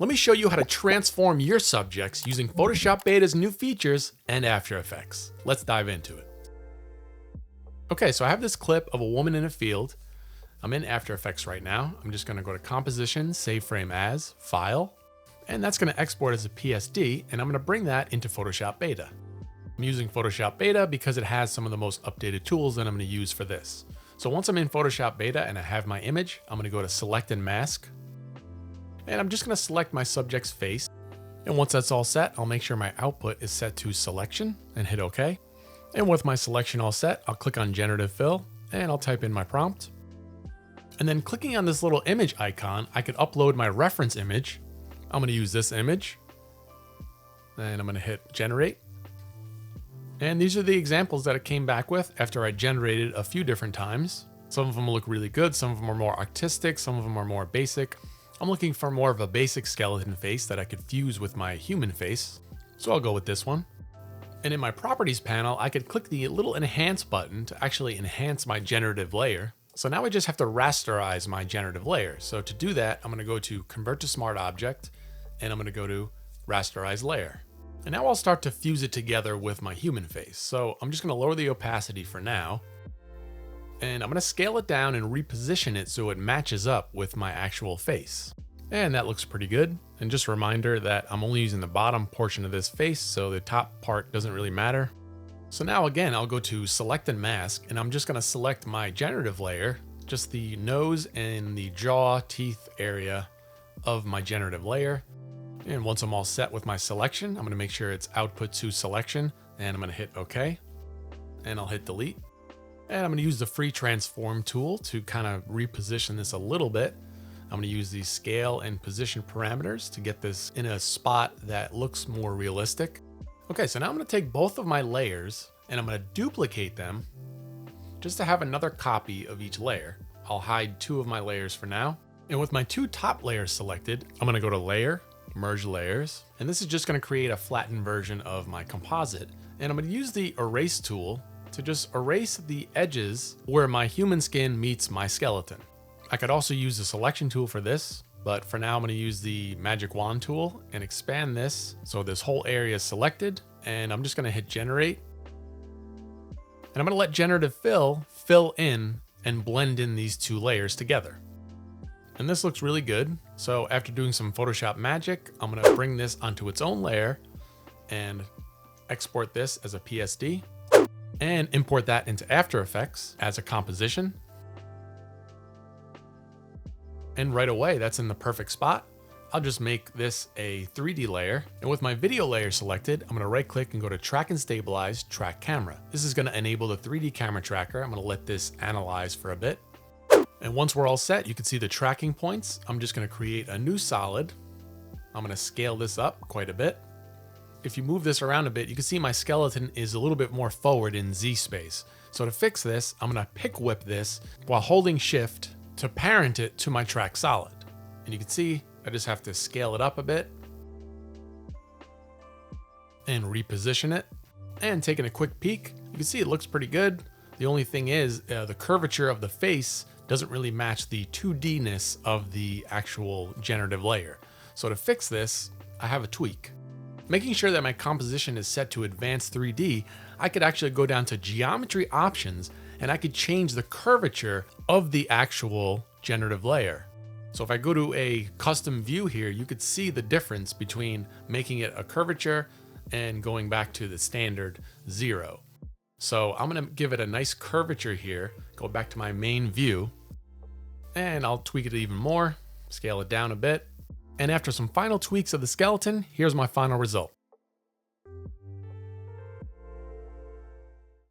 let me show you how to transform your subjects using Photoshop Beta's new features and After Effects. Let's dive into it. Okay, so I have this clip of a woman in a field. I'm in After Effects right now. I'm just gonna go to Composition, Save Frame As, File, and that's gonna export as a PSD, and I'm gonna bring that into Photoshop Beta. I'm using Photoshop Beta because it has some of the most updated tools that I'm gonna use for this. So once I'm in Photoshop Beta and I have my image, I'm gonna go to Select and Mask, and I'm just gonna select my subject's face. And once that's all set, I'll make sure my output is set to Selection and hit OK. And with my selection all set, I'll click on Generative Fill and I'll type in my prompt. And then clicking on this little image icon, I could upload my reference image. I'm gonna use this image and I'm gonna hit Generate. And these are the examples that it came back with after I generated a few different times. Some of them look really good, some of them are more artistic, some of them are more basic. I'm looking for more of a basic skeleton face that I could fuse with my human face. So I'll go with this one. And in my properties panel, I could click the little enhance button to actually enhance my generative layer. So now I just have to rasterize my generative layer. So to do that, I'm gonna go to Convert to Smart Object, and I'm gonna go to Rasterize Layer. And now I'll start to fuse it together with my human face. So I'm just gonna lower the opacity for now. And I'm gonna scale it down and reposition it so it matches up with my actual face. And that looks pretty good. And just a reminder that I'm only using the bottom portion of this face, so the top part doesn't really matter. So now again, I'll go to Select and Mask, and I'm just gonna select my generative layer, just the nose and the jaw teeth area of my generative layer. And once I'm all set with my selection, I'm gonna make sure it's output to selection, and I'm gonna hit OK. And I'll hit delete. And I'm gonna use the free transform tool to kind of reposition this a little bit. I'm gonna use these scale and position parameters to get this in a spot that looks more realistic. Okay, so now I'm gonna take both of my layers and I'm gonna duplicate them just to have another copy of each layer. I'll hide two of my layers for now. And with my two top layers selected, I'm gonna go to Layer, Merge Layers. And this is just gonna create a flattened version of my composite. And I'm gonna use the Erase tool to just erase the edges where my human skin meets my skeleton. I could also use the selection tool for this, but for now I'm gonna use the magic wand tool and expand this so this whole area is selected, and I'm just gonna hit Generate. And I'm gonna let Generative fill in and blend in these two layers together. And this looks really good. So after doing some Photoshop magic, I'm gonna bring this onto its own layer and export this as a PSD. And import that into After Effects as a composition. And right away, that's in the perfect spot. I'll just make this a 3D layer. And with my video layer selected, I'm gonna right click and go to Track and Stabilize, Track Camera. This is gonna enable the 3D camera tracker. I'm gonna let this analyze for a bit. And once we're all set, you can see the tracking points. I'm just gonna create a new solid. I'm gonna scale this up quite a bit. If you move this around a bit, you can see my skeleton is a little bit more forward in Z space. So to fix this, I'm gonna pick whip this while holding Shift to parent it to my track solid. And you can see, I just have to scale it up a bit and reposition it. And taking a quick peek, you can see it looks pretty good. The only thing is the curvature of the face doesn't really match the 2D-ness of the actual generative layer. So to fix this, I have a tweak. Making sure that my composition is set to advanced 3D, I could actually go down to geometry options and I could change the curvature of the actual generative layer. So if I go to a custom view here, you could see the difference between making it a curvature and going back to the standard 0. So I'm gonna give it a nice curvature here, go back to my main view, and I'll tweak it even more, scale it down a bit. And after some final tweaks of the skeleton, here's my final result.